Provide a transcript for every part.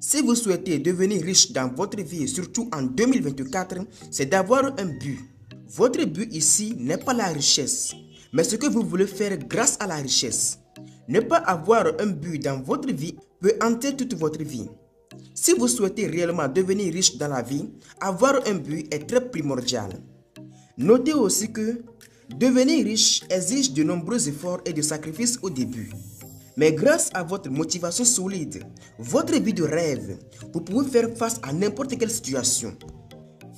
Si vous souhaitez devenir riche dans votre vie, surtout en 2024, c'est d'avoir un but. Votre but ici n'est pas la richesse, mais ce que vous voulez faire grâce à la richesse. Ne pas avoir un but dans votre vie peut hanter toute votre vie. Si vous souhaitez réellement devenir riche dans la vie, avoir un but est très primordial. Notez aussi que devenir riche exige de nombreux efforts et de sacrifices au début. Mais grâce à votre motivation solide, votre vie de rêve, vous pouvez faire face à n'importe quelle situation.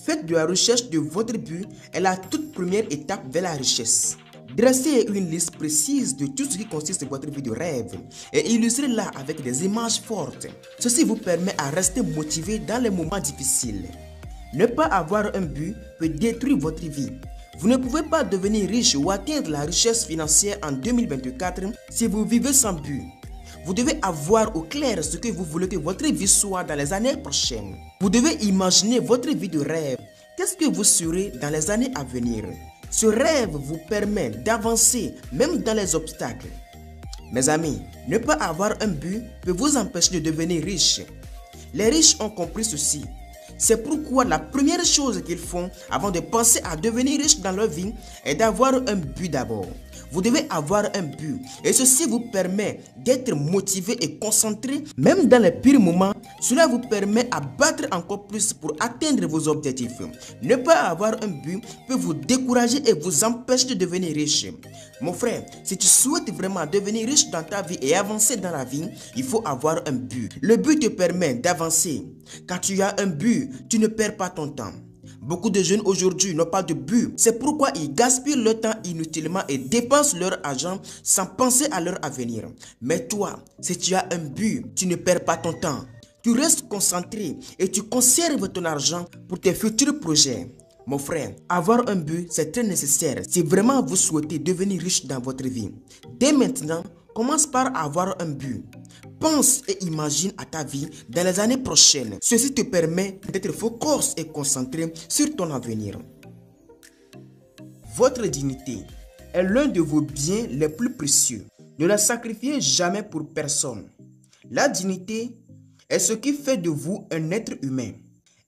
Faites de la recherche de votre but est la toute première étape vers la richesse. Dressez une liste précise de tout ce qui consiste dans votre vie de rêve et illustrez-la avec des images fortes. Ceci vous permet à rester motivé dans les moments difficiles. Ne pas avoir un but peut détruire votre vie. Vous ne pouvez pas devenir riche ou atteindre la richesse financière en 2024 si vous vivez sans but. Vous devez avoir au clair ce que vous voulez que votre vie soit dans les années prochaines. Vous devez imaginer votre vie de rêve. Qu'est-ce que vous serez dans les années à venir? Ce rêve vous permet d'avancer même dans les obstacles. Mes amis, ne pas avoir un but peut vous empêcher de devenir riche. Les riches ont compris ceci. C'est pourquoi la première chose qu'ils font avant de penser à devenir riche dans leur vie est d'avoir un but d'abord. Vous devez avoir un but et ceci vous permet d'être motivé et concentré même dans les pires moments. Cela vous permet à battre encore plus pour atteindre vos objectifs. Ne pas avoir un but peut vous décourager et vous empêcher de devenir riche. Mon frère, si tu souhaites vraiment devenir riche dans ta vie et avancer dans la vie, il faut avoir un but. Le but te permet d'avancer. Quand tu as un but, tu ne perds pas ton temps. Beaucoup de jeunes aujourd'hui n'ont pas de but. C'est pourquoi ils gaspillent leur temps inutilement et dépensent leur argent sans penser à leur avenir. Mais toi, si tu as un but, tu ne perds pas ton temps. Tu restes concentré et tu conserves ton argent pour tes futurs projets. Mon frère, avoir un but, c'est très nécessaire si vraiment vous souhaitez devenir riche dans votre vie. Dès maintenant, commence par avoir un but. Pense et imagine à ta vie dans les années prochaines. Ceci te permet d'être focus et concentré sur ton avenir. Votre dignité est l'un de vos biens les plus précieux. Ne la sacrifiez jamais pour personne. La dignité est ce qui fait de vous un être humain.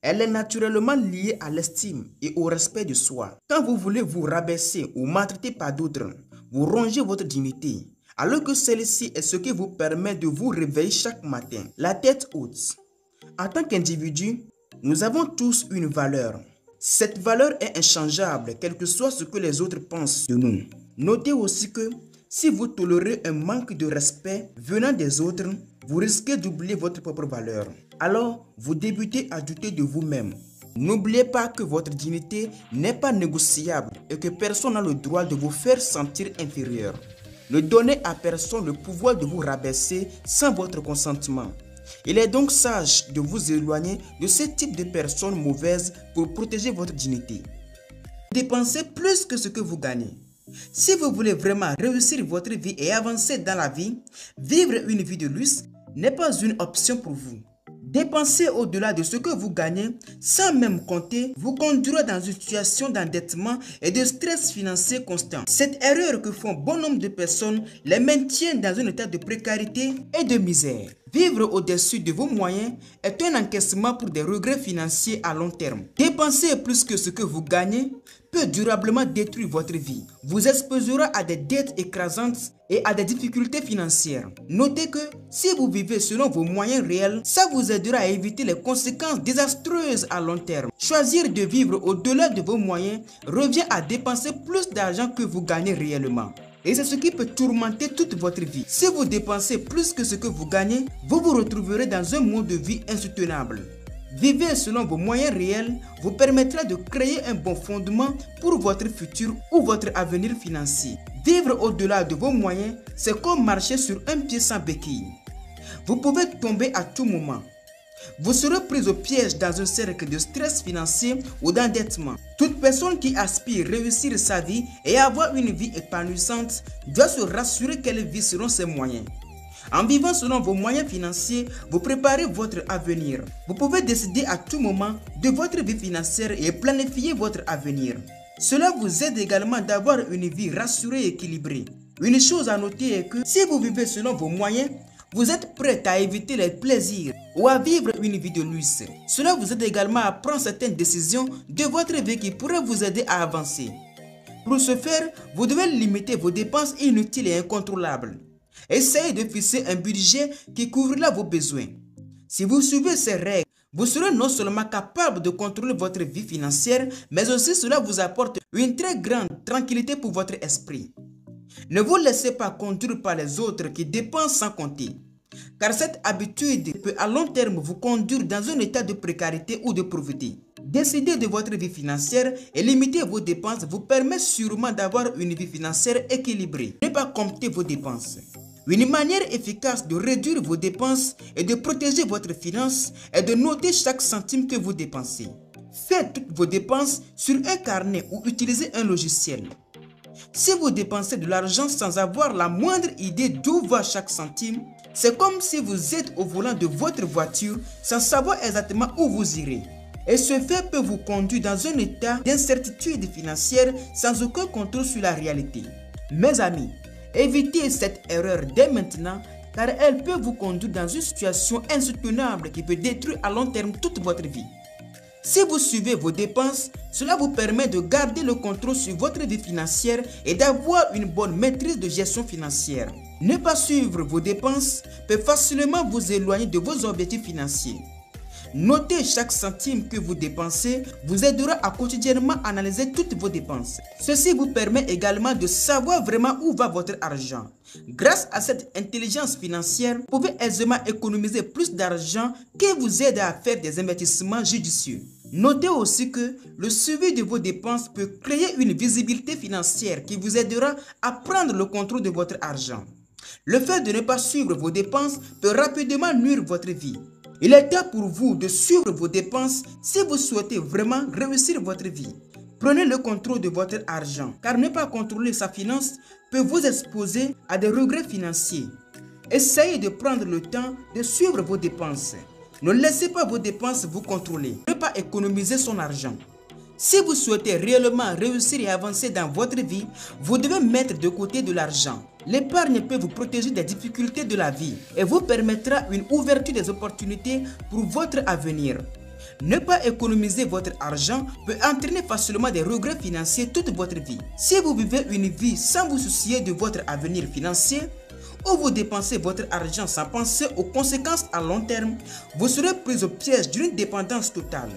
Elle est naturellement liée à l'estime et au respect de soi. Quand vous voulez vous rabaisser ou maltraiter par d'autres, vous rongez votre dignité. Alors que celle-ci est ce qui vous permet de vous réveiller chaque matin, la tête haute. En tant qu'individu, nous avons tous une valeur. Cette valeur est inchangeable, quel que soit ce que les autres pensent de nous. Notez aussi que si vous tolérez un manque de respect venant des autres, vous risquez d'oublier votre propre valeur. Alors, vous débutez à douter de vous-même. N'oubliez pas que votre dignité n'est pas négociable et que personne n'a le droit de vous faire sentir inférieur. Ne donnez à personne le pouvoir de vous rabaisser sans votre consentement. Il est donc sage de vous éloigner de ce type de personnes mauvaises pour protéger votre dignité. Dépensez plus que ce que vous gagnez. Si vous voulez vraiment réussir votre vie et avancer dans la vie, vivre une vie de luxe n'est pas une option pour vous. Dépenser au-delà de ce que vous gagnez, sans même compter, vous conduira dans une situation d'endettement et de stress financier constant. Cette erreur que font bon nombre de personnes les maintient dans un état de précarité et de misère. Vivre au-dessus de vos moyens est un encaissement pour des regrets financiers à long terme. Dépenser plus que ce que vous gagnez peut durablement détruire votre vie, vous exposera à des dettes écrasantes et à des difficultés financières. Notez que si vous vivez selon vos moyens réels, ça vous aidera à éviter les conséquences désastreuses à long terme. Choisir de vivre au-delà de vos moyens revient à dépenser plus d'argent que vous gagnez réellement. Et c'est ce qui peut tourmenter toute votre vie. Si vous dépensez plus que ce que vous gagnez, vous vous retrouverez dans un mode de vie insoutenable. Vivre selon vos moyens réels vous permettra de créer un bon fondement pour votre futur ou votre avenir financier. Vivre au-delà de vos moyens, c'est comme marcher sur un pied sans béquille. Vous pouvez tomber à tout moment. Vous serez pris au piège dans un cercle de stress financier ou d'endettement. Toute personne qui aspire réussir sa vie et avoir une vie épanouissante doit se rassurer qu'elle vit selon ses moyens. En vivant selon vos moyens financiers, vous préparez votre avenir. Vous pouvez décider à tout moment de votre vie financière et planifier votre avenir. Cela vous aide également d'avoir une vie rassurée et équilibrée. Une chose à noter est que si vous vivez selon vos moyens, Vous êtes prêt à éviter les plaisirs ou à vivre une vie de luxe. Cela vous aide également à prendre certaines décisions de votre vie qui pourraient vous aider à avancer. Pour ce faire, vous devez limiter vos dépenses inutiles et incontrôlables. Essayez de fixer un budget qui couvrira vos besoins. Si vous suivez ces règles, vous serez non seulement capable de contrôler votre vie financière, mais aussi cela vous apporte une très grande tranquillité pour votre esprit. Ne vous laissez pas conduire par les autres qui dépensent sans compter, car cette habitude peut à long terme vous conduire dans un état de précarité ou de pauvreté. Décider de votre vie financière et limiter vos dépenses vous permet sûrement d'avoir une vie financière équilibrée. Ne pas compter vos dépenses. Une manière efficace de réduire vos dépenses et de protéger votre finance est de noter chaque centime que vous dépensez. Faites toutes vos dépenses sur un carnet ou utilisez un logiciel. Si vous dépensez de l'argent sans avoir la moindre idée d'où va chaque centime, c'est comme si vous êtes au volant de votre voiture sans savoir exactement où vous irez. Et ce fait peut vous conduire dans un état d'incertitude financière sans aucun contrôle sur la réalité. Mes amis, évitez cette erreur dès maintenant car elle peut vous conduire dans une situation insoutenable qui peut détruire à long terme toute votre vie. Si vous suivez vos dépenses, cela vous permet de garder le contrôle sur votre vie financière et d'avoir une bonne maîtrise de gestion financière. Ne pas suivre vos dépenses peut facilement vous éloigner de vos objectifs financiers. Notez chaque centime que vous dépensez vous aidera à quotidiennement analyser toutes vos dépenses. Ceci vous permet également de savoir vraiment où va votre argent. Grâce à cette intelligence financière, vous pouvez aisément économiser plus d'argent qui vous aide à faire des investissements judicieux. Notez aussi que le suivi de vos dépenses peut créer une visibilité financière qui vous aidera à prendre le contrôle de votre argent. Le fait de ne pas suivre vos dépenses peut rapidement nuire votre vie. Il est temps pour vous de suivre vos dépenses si vous souhaitez vraiment réussir votre vie. Prenez le contrôle de votre argent, car ne pas contrôler sa finance peut vous exposer à des regrets financiers. Essayez de prendre le temps de suivre vos dépenses. Ne laissez pas vos dépenses vous contrôler. Ne pas économiser son argent. Si vous souhaitez réellement réussir et avancer dans votre vie, vous devez mettre de côté de l'argent. L'épargne peut vous protéger des difficultés de la vie et vous permettra une ouverture des opportunités pour votre avenir. Ne pas économiser votre argent peut entraîner facilement des regrets financiers toute votre vie. Si vous vivez une vie sans vous soucier de votre avenir financier, ou vous dépensez votre argent sans penser aux conséquences à long terme, vous serez pris au piège d'une dépendance totale.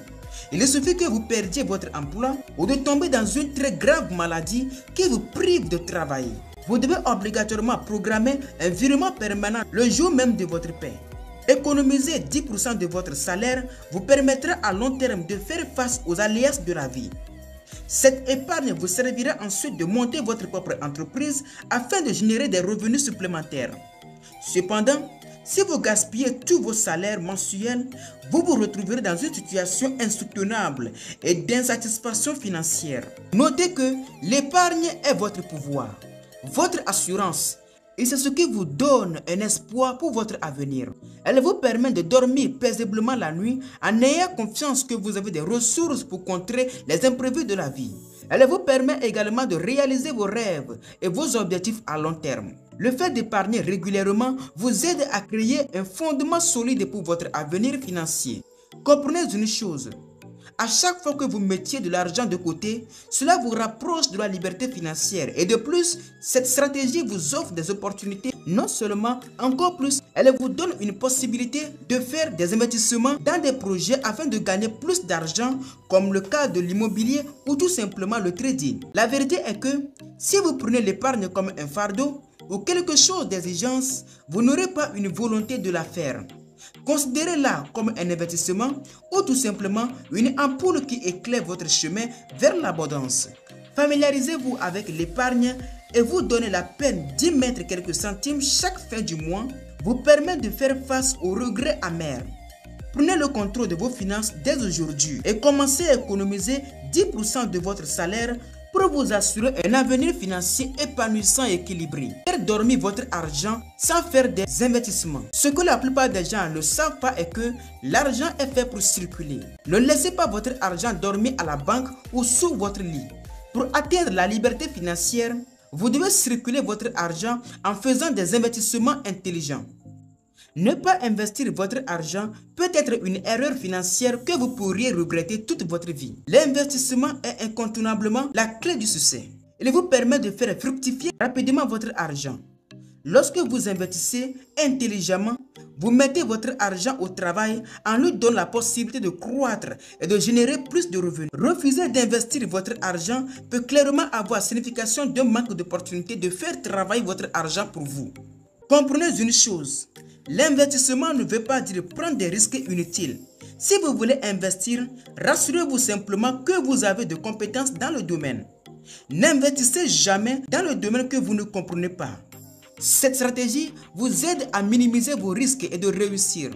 Il suffit que vous perdiez votre emploi ou de tomber dans une très grave maladie qui vous prive de travailler. Vous devez obligatoirement programmer un virement permanent le jour même de votre paie. Économiser 10% de votre salaire vous permettra à long terme de faire face aux aléas de la vie. Cette épargne vous servira ensuite de monter votre propre entreprise afin de générer des revenus supplémentaires. Cependant, si vous gaspillez tous vos salaires mensuels, vous vous retrouverez dans une situation insoutenable et d'insatisfaction financière. Notez que l'épargne est votre pouvoir, votre assurance, et c'est ce qui vous donne un espoir pour votre avenir. Elle vous permet de dormir paisiblement la nuit en ayant confiance que vous avez des ressources pour contrer les imprévus de la vie. Elle vous permet également de réaliser vos rêves et vos objectifs à long terme. Le fait d'épargner régulièrement vous aide à créer un fondement solide pour votre avenir financier. Comprenez une chose, à chaque fois que vous mettiez de l'argent de côté, cela vous rapproche de la liberté financière. Et de plus, cette stratégie vous offre des opportunités. Non seulement, encore plus, elle vous donne une possibilité de faire des investissements dans des projets afin de gagner plus d'argent, comme le cas de l'immobilier ou tout simplement le trading. La vérité est que si vous prenez l'épargne comme un fardeau ou quelque chose d'exigence, vous n'aurez pas une volonté de la faire. Considérez-la comme un investissement ou tout simplement une ampoule qui éclaire votre chemin vers l'abondance. Familiarisez-vous avec l'épargne et vous donnez la peine d'y mettre quelques centimes chaque fin du mois vous permet de faire face aux regrets amers. Prenez le contrôle de vos finances dès aujourd'hui et commencez à économiser 10% de votre salaire pour vous assurer un avenir financier épanouissant et équilibré. Faire dormir votre argent sans faire des investissements. Ce que la plupart des gens ne savent pas est que l'argent est fait pour circuler. Ne laissez pas votre argent dormir à la banque ou sous votre lit. Pour atteindre la liberté financière, vous devez circuler votre argent en faisant des investissements intelligents. Ne pas investir votre argent peut être une erreur financière que vous pourriez regretter toute votre vie. L'investissement est incontournablement la clé du succès. Il vous permet de faire fructifier rapidement votre argent. Lorsque vous investissez intelligemment, vous mettez votre argent au travail en lui donnant la possibilité de croître et de générer plus de revenus. Refuser d'investir votre argent peut clairement avoir signification d'un manque d'opportunité de faire travailler votre argent pour vous. Comprenez une chose, l'investissement ne veut pas dire prendre des risques inutiles. Si vous voulez investir, rassurez-vous simplement que vous avez de compétences dans le domaine. N'investissez jamais dans le domaine que vous ne comprenez pas. Cette stratégie vous aide à minimiser vos risques et de réussir.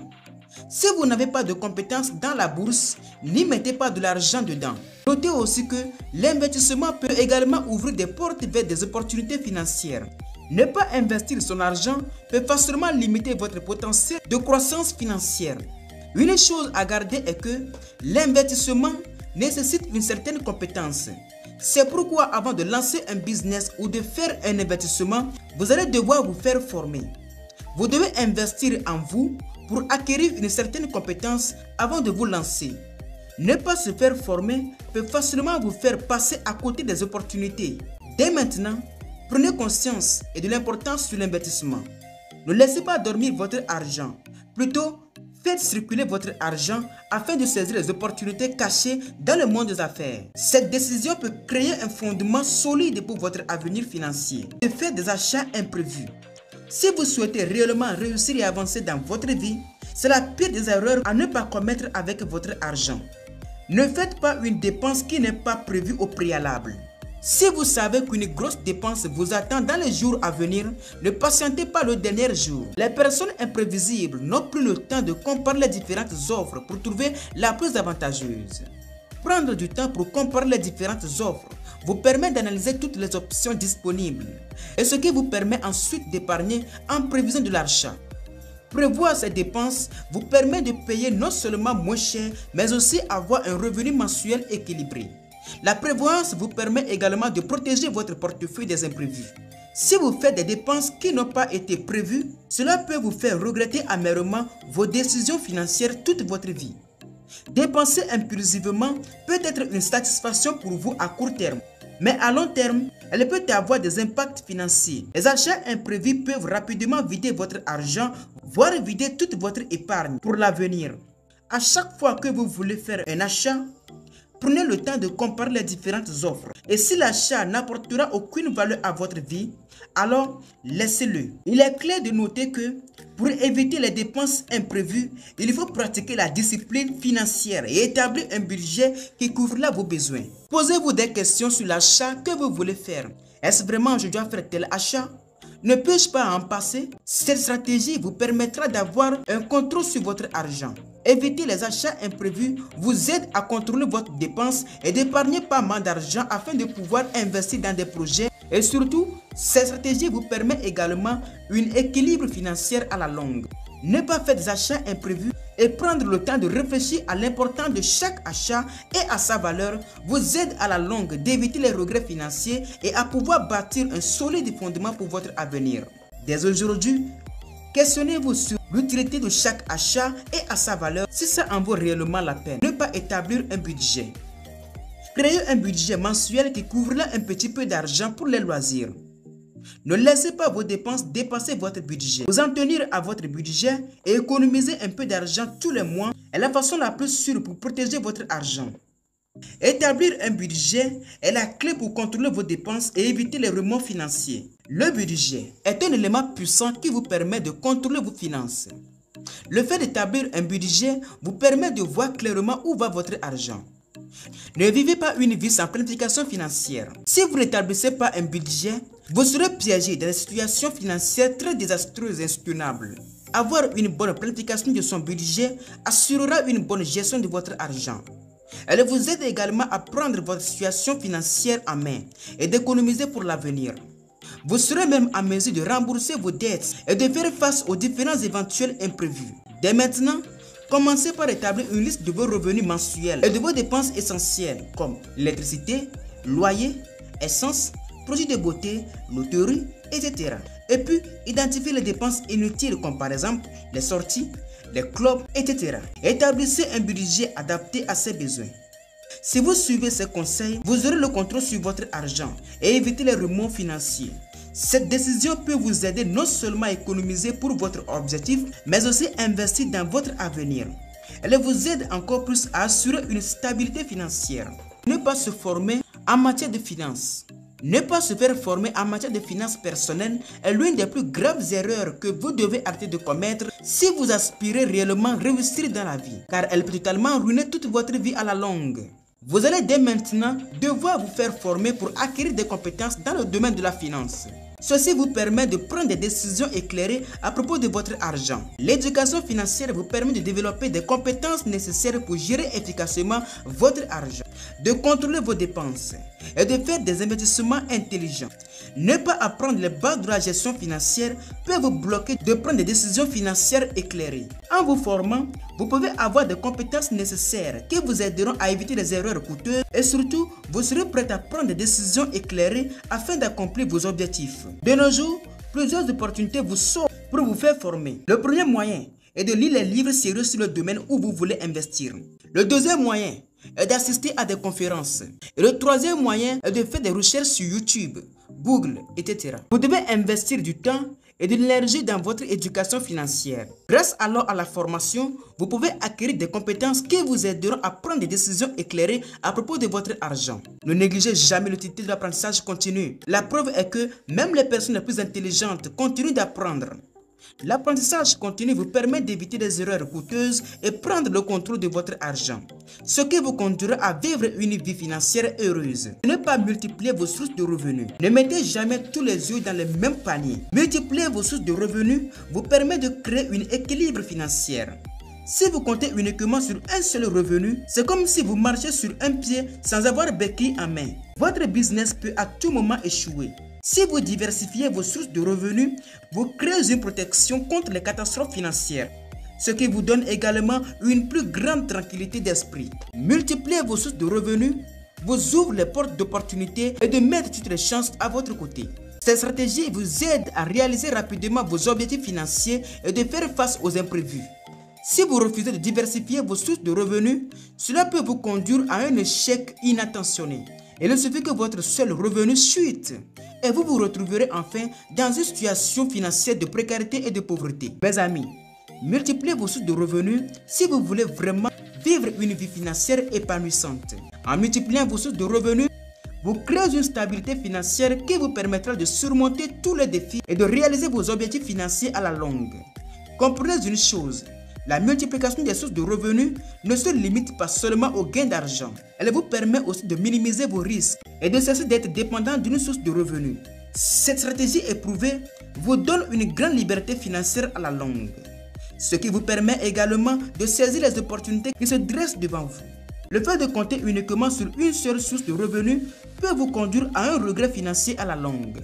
Si vous n'avez pas de compétences dans la bourse, n'y mettez pas de l'argent dedans. Notez aussi que l'investissement peut également ouvrir des portes vers des opportunités financières. Ne pas investir son argent peut facilement limiter votre potentiel de croissance financière. Une chose à garder est que l'investissement nécessite une certaine compétence. C'est pourquoi avant de lancer un business ou de faire un investissement, vous allez devoir vous faire former. Vous devez investir en vous pour acquérir une certaine compétence avant de vous lancer. Ne pas se faire former peut facilement vous faire passer à côté des opportunités. Dès maintenant, prenez conscience de l'importance de l'investissement. Ne laissez pas dormir votre argent. Plutôt, faites circuler votre argent afin de saisir les opportunités cachées dans le monde des affaires. Cette décision peut créer un fondement solide pour votre avenir financier. De faire des achats imprévus. Si vous souhaitez réellement réussir et avancer dans votre vie, c'est la pire des erreurs à ne pas commettre avec votre argent. Ne faites pas une dépense qui n'est pas prévue au préalable. Si vous savez qu'une grosse dépense vous attend dans les jours à venir, ne patientez pas le dernier jour. Les personnes imprévisibles n'ont plus le temps de comparer les différentes offres pour trouver la plus avantageuse. Prendre du temps pour comparer les différentes offres vous permet d'analyser toutes les options disponibles et ce qui vous permet ensuite d'épargner en prévision de l'achat. Prévoir ces dépenses vous permet de payer non seulement moins cher, mais aussi avoir un revenu mensuel équilibré. La prévoyance vous permet également de protéger votre portefeuille des imprévus. Si vous faites des dépenses qui n'ont pas été prévues, cela peut vous faire regretter amèrement vos décisions financières toute votre vie. Dépenser impulsivement peut être une satisfaction pour vous à court terme, mais à long terme, elle peut avoir des impacts financiers. Les achats imprévus peuvent rapidement vider votre argent, voire vider toute votre épargne pour l'avenir. À chaque fois que vous voulez faire un achat, prenez le temps de comparer les différentes offres. Et si l'achat n'apportera aucune valeur à votre vie, alors laissez-le. Il est clair de noter que pour éviter les dépenses imprévues, il faut pratiquer la discipline financière et établir un budget qui couvrira vos besoins. Posez-vous des questions sur l'achat que vous voulez faire. Est-ce vraiment je dois faire tel achat? Ne peux-je pas en passer? Cette stratégie vous permettra d'avoir un contrôle sur votre argent. Éviter les achats imprévus vous aide à contrôler votre dépense et d'épargner pas mal d'argent afin de pouvoir investir dans des projets. Et surtout, cette stratégie vous permet également un équilibre financier à la longue. Ne pas faire des achats imprévus et prendre le temps de réfléchir à l'importance de chaque achat et à sa valeur vous aide à la longue d'éviter les regrets financiers et à pouvoir bâtir un solide fondement pour votre avenir. Dès aujourd'hui, questionnez-vous sur l'utilité de chaque achat et à sa valeur si ça en vaut réellement la peine. Ne pas établir un budget. Créez un budget mensuel qui couvrira un petit peu d'argent pour les loisirs. Ne laissez pas vos dépenses dépasser votre budget. Vous en tenir à votre budget et économiser un peu d'argent tous les mois est la façon la plus sûre pour protéger votre argent. Établir un budget est la clé pour contrôler vos dépenses et éviter les remords financiers. Le budget est un élément puissant qui vous permet de contrôler vos finances. Le fait d'établir un budget vous permet de voir clairement où va votre argent. Ne vivez pas une vie sans planification financière. Si vous n'établissez pas un budget, vous serez piégé dans des situations financières très désastreuses et insoutenables. Avoir une bonne planification de son budget assurera une bonne gestion de votre argent. Elle vous aide également à prendre votre situation financière en main et d'économiser pour l'avenir. Vous serez même en mesure de rembourser vos dettes et de faire face aux différents éventuels imprévus. Dès maintenant, commencez par établir une liste de vos revenus mensuels et de vos dépenses essentielles comme l'électricité, loyer, essence, produits de beauté, loterie, etc. Et puis, identifiez les dépenses inutiles comme par exemple les sorties, les clubs, etc. Établissez un budget adapté à ses besoins. Si vous suivez ces conseils, vous aurez le contrôle sur votre argent et éviter les remords financiers. Cette décision peut vous aider non seulement à économiser pour votre objectif, mais aussi à investir dans votre avenir. Elle vous aide encore plus à assurer une stabilité financière. Ne pas se former en matière de finances. Ne pas se faire former en matière de finances personnelles est l'une des plus graves erreurs que vous devez arrêter de commettre si vous aspirez réellement réussir dans la vie, car elle peut totalement ruiner toute votre vie à la longue. Vous allez dès maintenant devoir vous faire former pour acquérir des compétences dans le domaine de la finance. Ceci vous permet de prendre des décisions éclairées à propos de votre argent. L'éducation financière vous permet de développer des compétences nécessaires pour gérer efficacement votre argent, de contrôler vos dépenses et de faire des investissements intelligents. Ne pas apprendre les bases de la gestion financière peut vous bloquer de prendre des décisions financières éclairées. En vous formant, vous pouvez avoir des compétences nécessaires qui vous aideront à éviter les erreurs coûteuses et surtout, vous serez prêt à prendre des décisions éclairées afin d'accomplir vos objectifs. De nos jours, plusieurs opportunités vous s'offrent pour vous faire former. Le premier moyen est de lire les livres sérieux sur le domaine où vous voulez investir. Le deuxième moyen est d'assister à des conférences. Et le troisième moyen est de faire des recherches sur YouTube, Google, etc. Vous devez investir du temps et de l'énergie dans votre éducation financière. Grâce alors à la formation, vous pouvez acquérir des compétences qui vous aideront à prendre des décisions éclairées à propos de votre argent. Ne négligez jamais l'utilité de l'apprentissage continu. La preuve est que même les personnes les plus intelligentes continuent d'apprendre. L'apprentissage continu vous permet d'éviter des erreurs coûteuses et prendre le contrôle de votre argent, ce qui vous conduira à vivre une vie financière heureuse. Ne pas multiplier vos sources de revenus. Ne mettez jamais tous les œufs dans le même panier. Multiplier vos sources de revenus vous permet de créer un équilibre financier. Si vous comptez uniquement sur un seul revenu, c'est comme si vous marchiez sur un pied sans avoir béquille en main. Votre business peut à tout moment échouer. Si vous diversifiez vos sources de revenus, vous créez une protection contre les catastrophes financières, ce qui vous donne également une plus grande tranquillité d'esprit. Multiplier vos sources de revenus vous ouvre les portes d'opportunités et de mettre toutes les chances à votre côté. Cette stratégie vous aide à réaliser rapidement vos objectifs financiers et de faire face aux imprévus. Si vous refusez de diversifier vos sources de revenus, cela peut vous conduire à un échec inattentionné. Il suffit que votre seul revenu chute et vous vous retrouverez enfin dans une situation financière de précarité et de pauvreté. Mes amis, multipliez vos sources de revenus si vous voulez vraiment vivre une vie financière épanouissante. En multipliant vos sources de revenus, vous créez une stabilité financière qui vous permettra de surmonter tous les défis et de réaliser vos objectifs financiers à la longue. Comprenez une chose. La multiplication des sources de revenus ne se limite pas seulement au gain d'argent. Elle vous permet aussi de minimiser vos risques et de cesser d'être dépendant d'une source de revenus. Cette stratégie éprouvée vous donne une grande liberté financière à la longue, ce qui vous permet également de saisir les opportunités qui se dressent devant vous. Le fait de compter uniquement sur une seule source de revenus peut vous conduire à un regret financier à la longue.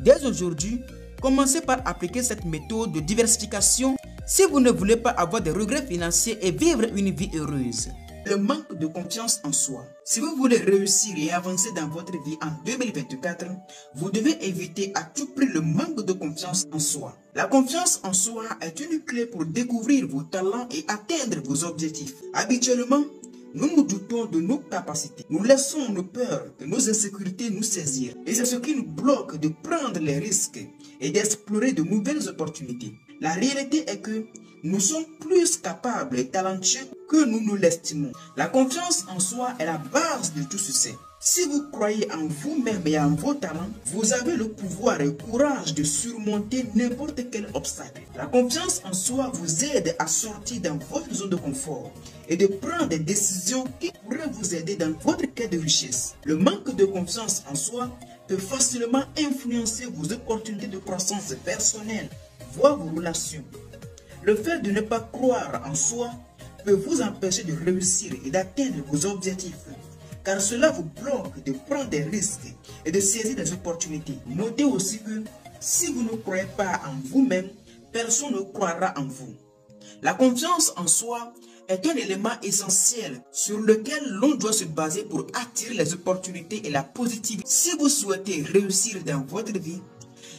Dès aujourd'hui, commencez par appliquer cette méthode de diversification si vous ne voulez pas avoir des regrets financiers et vivre une vie heureuse. Le manque de confiance en soi. Si vous voulez réussir et avancer dans votre vie en 2024, vous devez éviter à tout prix le manque de confiance en soi. La confiance en soi est une clé pour découvrir vos talents et atteindre vos objectifs. Habituellement, nous nous doutons de nos capacités. Nous laissons nos peurs et nos insécurités nous saisir. Et c'est ce qui nous bloque de prendre les risques et d'explorer de nouvelles opportunités. La réalité est que nous sommes plus capables et talentueux que nous nous l'estimons. La confiance en soi est la base de tout succès. Si vous croyez en vous-même et en vos talents, vous avez le pouvoir et le courage de surmonter n'importe quel obstacle. La confiance en soi vous aide à sortir dans votre zone de confort et de prendre des décisions qui pourraient vous aider dans votre quête de richesse. Le manque de confiance en soi peut facilement influencer vos opportunités de croissance personnelle, voire vos relations. Le fait de ne pas croire en soi peut vous empêcher de réussir et d'atteindre vos objectifs, car cela vous bloque de prendre des risques et de saisir des opportunités. Notez aussi que si vous ne croyez pas en vous-même, personne ne croira en vous. La confiance en soi est un élément essentiel sur lequel l'on doit se baser pour attirer les opportunités et la positivité. Si vous souhaitez réussir dans votre vie,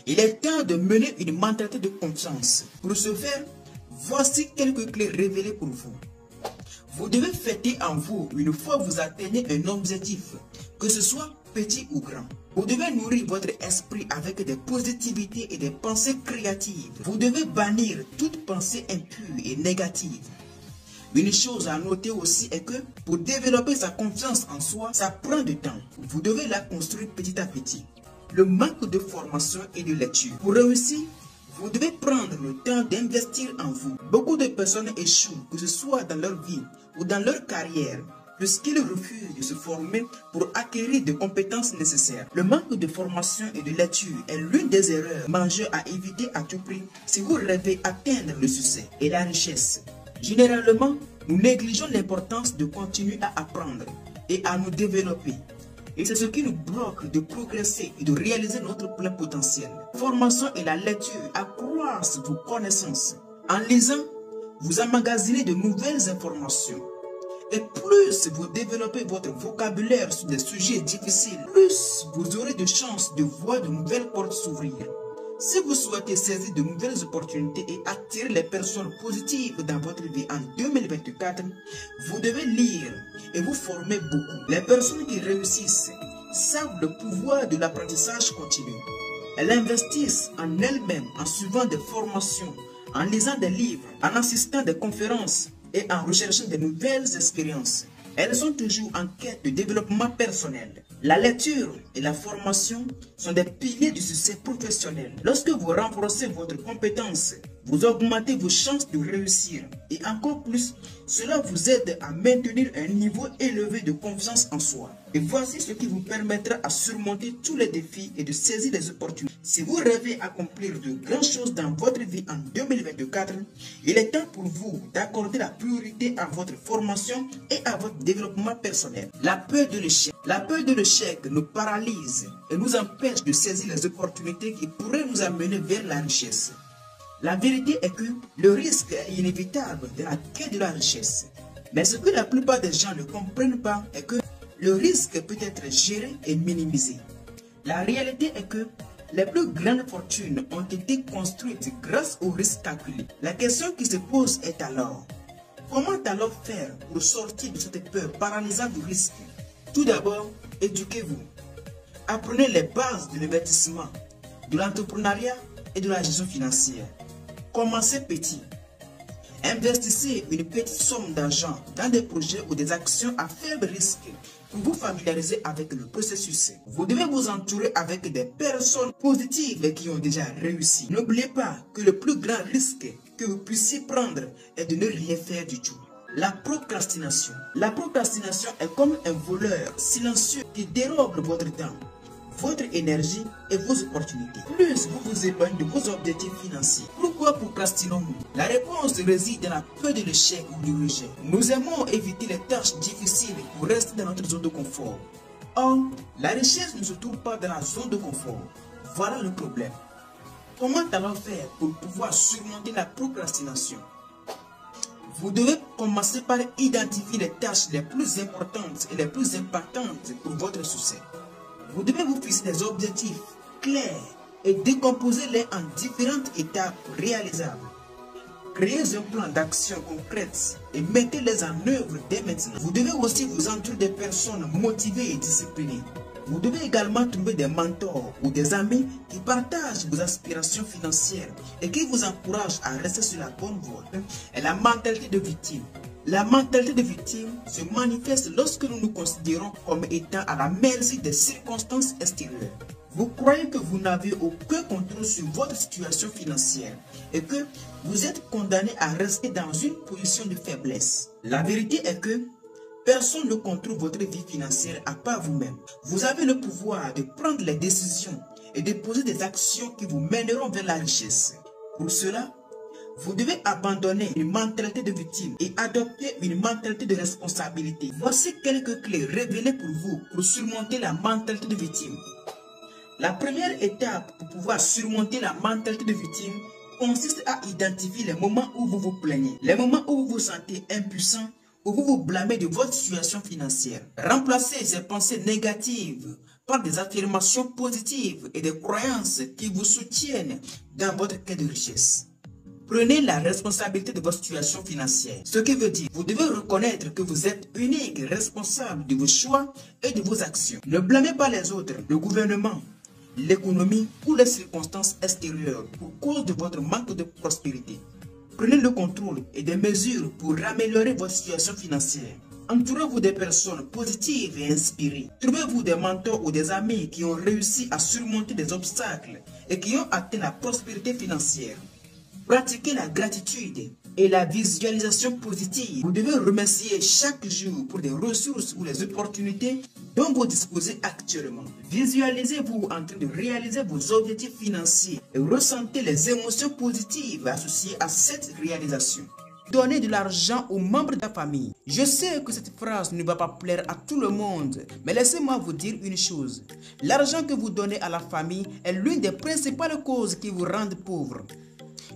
Il est temps de mener une mentalité de confiance. Pour ce faire, voici quelques clés révélées pour vous. Vous devez fêter en vous une fois vous atteignez un objectif, que ce soit petit ou grand. Vous devez nourrir votre esprit avec des positivités et des pensées créatives. Vous devez bannir toute pensée impure et négative. Une chose à noter aussi est que pour développer sa confiance en soi, ça prend du temps. Vous devez la construire petit à petit. Le manque de formation et de lecture. Pour réussir, vous devez prendre le temps d'investir en vous. Beaucoup de personnes échouent, que ce soit dans leur vie ou dans leur carrière, puisqu'ils refusent de se former pour acquérir des compétences nécessaires. Le manque de formation et de lecture est l'une des erreurs majeures à éviter à tout prix si vous rêvez atteindre le succès et la richesse. Généralement, nous négligeons l'importance de continuer à apprendre et à nous développer. Et c'est ce qui nous bloque de progresser et de réaliser notre plein potentiel. La formation et la lecture accroissent vos connaissances. En lisant, vous emmagasinez de nouvelles informations. Et plus vous développez votre vocabulaire sur des sujets difficiles, plus vous aurez de chances de voir de nouvelles portes s'ouvrir. Si vous souhaitez saisir de nouvelles opportunités et attirer les personnes positives dans votre vie en 2024, vous devez lire et vous former beaucoup. Les personnes qui réussissent savent le pouvoir de l'apprentissage continu. Elles investissent en elles-mêmes en suivant des formations, en lisant des livres, en assistant à des conférences et en recherchant de nouvelles expériences. Elles sont toujours en quête de développement personnel. La lecture et la formation sont des piliers du succès professionnel. Lorsque vous renforcez votre compétence, vous augmentez vos chances de réussir. Et encore plus, cela vous aide à maintenir un niveau élevé de confiance en soi. Et voici ce qui vous permettra à surmonter tous les défis et de saisir les opportunités. Si vous rêvez accomplir de grandes choses dans votre vie en 2024, il est temps pour vous d'accorder la priorité à votre formation et à votre développement personnel. La peur de l'échec. La peur de l'échec nous paralyse et nous empêche de saisir les opportunités qui pourraient nous amener vers la richesse. La vérité est que le risque est inévitable dans la quête de la richesse. Mais ce que la plupart des gens ne comprennent pas est que le risque peut être géré et minimisé. La réalité est que les plus grandes fortunes ont été construites grâce au risque calculé. La question qui se pose est alors, comment alors faire pour sortir de cette peur paralysante du risque? Tout d'abord, éduquez-vous. Apprenez les bases de l'investissement, de l'entrepreneuriat et de la gestion financière. Commencez petit. Investissez une petite somme d'argent dans des projets ou des actions à faible risque pour vous familiariser avec le processus. Vous devez vous entourer avec des personnes positives et qui ont déjà réussi. N'oubliez pas que le plus grand risque que vous puissiez prendre est de ne rien faire du tout. La procrastination. La procrastination est comme un voleur silencieux qui dérobe votre temps, votre énergie et vos opportunités. Plus vous vous éloignez de vos objectifs financiers. Pourquoi procrastinons-nous? La réponse réside dans la peur de l'échec ou du rejet. Nous aimons éviter les tâches difficiles pour rester dans notre zone de confort. Or, la richesse ne se trouve pas dans la zone de confort. Voilà le problème. Comment alors faire pour pouvoir surmonter la procrastination? Vous devez commencer par identifier les tâches les plus importantes et les plus impactantes pour votre succès. Vous devez vous fixer des objectifs clairs et décomposer-les en différentes étapes réalisables. Créez un plan d'action concrète et mettez-les en œuvre dès maintenant. Vous devez aussi vous entourer des personnes motivées et disciplinées. Vous devez également trouver des mentors ou des amis qui partagent vos aspirations financières et qui vous encouragent à rester sur la bonne voie. Et la mentalité de victime. La mentalité de victime se manifeste lorsque nous nous considérons comme étant à la merci des circonstances extérieures. Vous croyez que vous n'avez aucun contrôle sur votre situation financière et que vous êtes condamné à rester dans une position de faiblesse. La vérité est que personne ne contrôle votre vie financière à part vous-même. Vous avez le pouvoir de prendre les décisions et de poser des actions qui vous mèneront vers la richesse. Pour cela, vous devez abandonner une mentalité de victime et adopter une mentalité de responsabilité. Voici quelques clés révélées pour vous pour surmonter la mentalité de victime. La première étape pour pouvoir surmonter la mentalité de victime consiste à identifier les moments où vous vous plaignez, les moments où vous vous sentez impuissant, où vous vous blâmez de votre situation financière. Remplacez ces pensées négatives par des affirmations positives et des croyances qui vous soutiennent dans votre quête de richesse. Prenez la responsabilité de votre situation financière. Ce qui veut dire, vous devez reconnaître que vous êtes unique et responsable de vos choix et de vos actions. Ne blâmez pas les autres, le gouvernement, l'économie ou les circonstances extérieures pour cause de votre manque de prospérité. Prenez le contrôle et des mesures pour améliorer votre situation financière. Entourez-vous des personnes positives et inspirées. Trouvez-vous des mentors ou des amis qui ont réussi à surmonter des obstacles et qui ont atteint la prospérité financière. Pratiquez la gratitude et la visualisation positive. Vous devez remercier chaque jour pour des ressources ou les opportunités dont vous disposez actuellement. Visualisez-vous en train de réaliser vos objectifs financiers et ressentez les émotions positives associées à cette réalisation. Donnez de l'argent aux membres de la famille. Je sais que cette phrase ne va pas plaire à tout le monde, mais laissez-moi vous dire une chose. L'argent que vous donnez à la famille est l'une des principales causes qui vous rendent pauvre.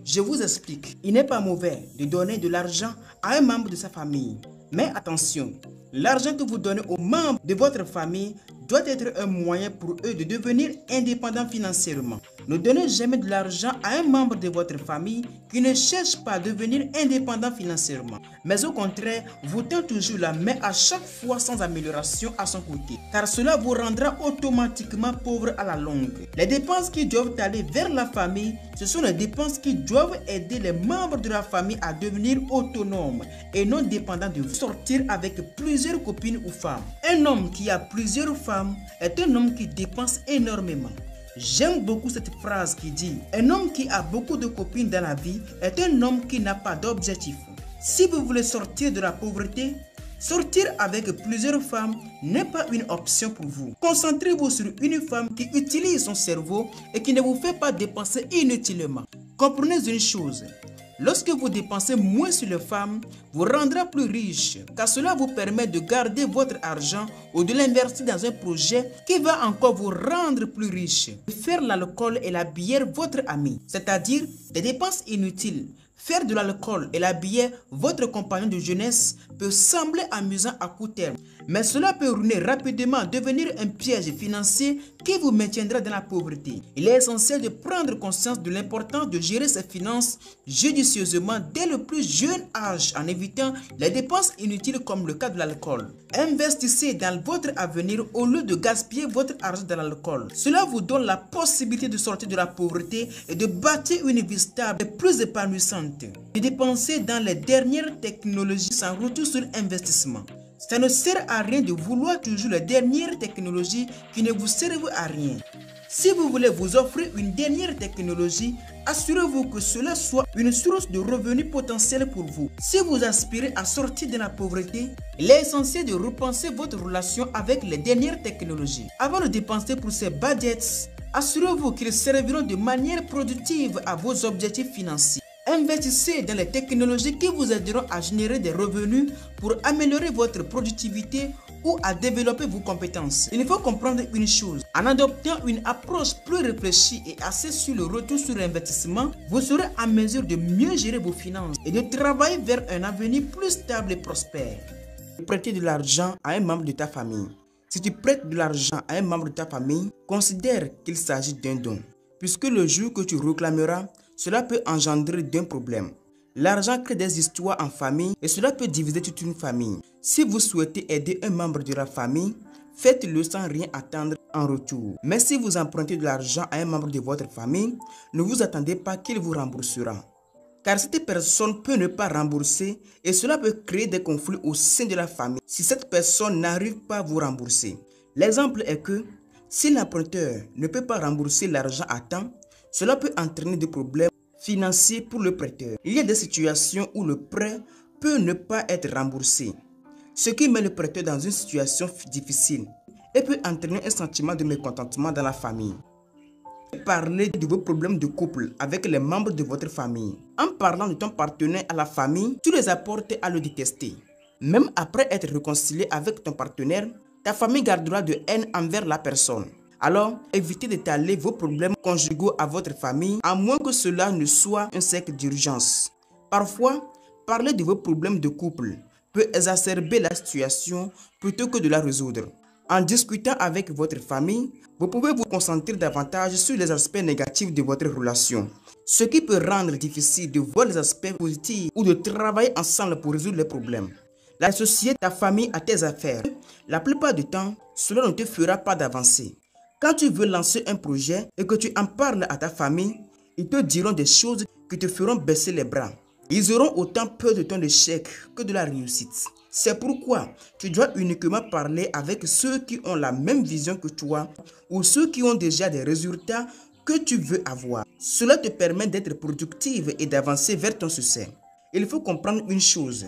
Je vous explique. Il n'est pas mauvais de donner de l'argent à un membre de sa famille. Mais attention, l'argent que vous donnez aux membres de votre famille doit être un moyen pour eux de devenir indépendants financièrement. Ne donnez jamais de l'argent à un membre de votre famille qui ne cherche pas à devenir indépendant financièrement. Mais au contraire, vous tendez toujours la main à chaque fois sans amélioration à son côté. Car cela vous rendra automatiquement pauvre à la longue. Les dépenses qui doivent aller vers la famille, ce sont les dépenses qui doivent aider les membres de la famille à devenir autonomes et non dépendants de vous. Sortir avec plusieurs copines ou femmes. Un homme qui a plusieurs femmes est un homme qui dépense énormément. J'aime beaucoup cette phrase qui dit « Un homme qui a beaucoup de copines dans la vie est un homme qui n'a pas d'objectif. » Si vous voulez sortir de la pauvreté, sortir avec plusieurs femmes n'est pas une option pour vous. Concentrez-vous sur une femme qui utilise son cerveau et qui ne vous fait pas dépenser inutilement. Comprenez une chose. Lorsque vous dépensez moins sur les femmes, vous rendra plus riche car cela vous permet de garder votre argent ou de l'investir dans un projet qui va encore vous rendre plus riche. Faire l'alcool et la bière votre ami, c'est-à-dire des dépenses inutiles. Faire de l'alcool et la bière votre compagnon de jeunesse peut sembler amusant à court terme, mais cela peut ruiner rapidement, devenir un piège financier qui vous maintiendra dans la pauvreté. Il est essentiel de prendre conscience de l'importance de gérer ses finances judicieusement dès le plus jeune âge en évitant les dépenses inutiles comme le cas de l'alcool. Investissez dans votre avenir au lieu de gaspiller votre argent dans l'alcool. Cela vous donne la possibilité de sortir de la pauvreté et de bâtir une vie stable et plus épanouissante. De dépenser dans les dernières technologies sans retour sur investissement. Ça ne sert à rien de vouloir toujours les dernières technologies qui ne vous servent à rien. Si vous voulez vous offrir une dernière technologie, assurez-vous que cela soit une source de revenus potentiels pour vous. Si vous aspirez à sortir de la pauvreté, il est essentiel de repenser votre relation avec les dernières technologies. Avant de dépenser pour ces budgets, assurez-vous qu'ils serviront de manière productive à vos objectifs financiers. Investissez dans les technologies qui vous aideront à générer des revenus pour améliorer votre productivité ou à développer vos compétences. Il faut comprendre une chose. En adoptant une approche plus réfléchie et axée sur le retour sur l'investissement, vous serez en mesure de mieux gérer vos finances et de travailler vers un avenir plus stable et prospère. Prêter de l'argent à un membre de ta famille. Si tu prêtes de l'argent à un membre de ta famille, considère qu'il s'agit d'un don. Puisque le jour que tu réclameras, cela peut engendrer d'un problème. L'argent crée des histoires en famille et cela peut diviser toute une famille. Si vous souhaitez aider un membre de la famille, faites-le sans rien attendre en retour. Mais si vous empruntez de l'argent à un membre de votre famille, ne vous attendez pas qu'il vous remboursera. Car cette personne peut ne pas rembourser et cela peut créer des conflits au sein de la famille si cette personne n'arrive pas à vous rembourser. L'exemple est que si l'emprunteur ne peut pas rembourser l'argent à temps, cela peut entraîner des problèmes financiers pour le prêteur. Il y a des situations où le prêt peut ne pas être remboursé, ce qui met le prêteur dans une situation difficile et peut entraîner un sentiment de mécontentement dans la famille. Parlez de vos problèmes de couple avec les membres de votre famille. En parlant de ton partenaire à la famille, tu les apportes à le détester. Même après être réconcilié avec ton partenaire, ta famille gardera de haine envers la personne. Alors, évitez d'étaler vos problèmes conjugaux à votre famille, à moins que cela ne soit un cercle d'urgence. Parfois, parler de vos problèmes de couple peut exacerber la situation plutôt que de la résoudre. En discutant avec votre famille, vous pouvez vous concentrer davantage sur les aspects négatifs de votre relation, ce qui peut rendre difficile de voir les aspects positifs ou de travailler ensemble pour résoudre les problèmes. Associer ta famille à tes affaires. La plupart du temps, cela ne te fera pas d'avancer. Quand tu veux lancer un projet et que tu en parles à ta famille, ils te diront des choses qui te feront baisser les bras. Ils auront autant peur de ton échec que de la réussite. C'est pourquoi tu dois uniquement parler avec ceux qui ont la même vision que toi ou ceux qui ont déjà des résultats que tu veux avoir. Cela te permet d'être productive et d'avancer vers ton succès. Il faut comprendre une chose.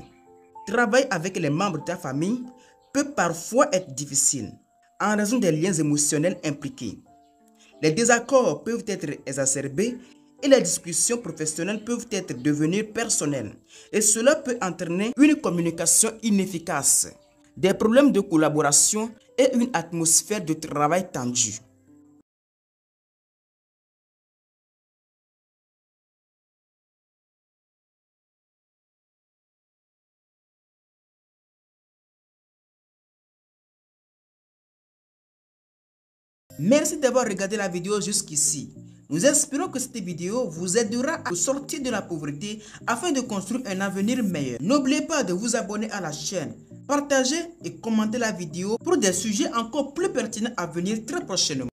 Travailler avec les membres de ta famille peut parfois être difficile en raison des liens émotionnels impliqués. Les désaccords peuvent être exacerbés et les discussions professionnelles peuvent devenir personnelles. Et cela peut entraîner une communication inefficace, des problèmes de collaboration et une atmosphère de travail tendue. Merci d'avoir regardé la vidéo jusqu'ici. Nous espérons que cette vidéo vous aidera à sortir de la pauvreté afin de construire un avenir meilleur. N'oubliez pas de vous abonner à la chaîne, partager et commenter la vidéo pour des sujets encore plus pertinents à venir très prochainement.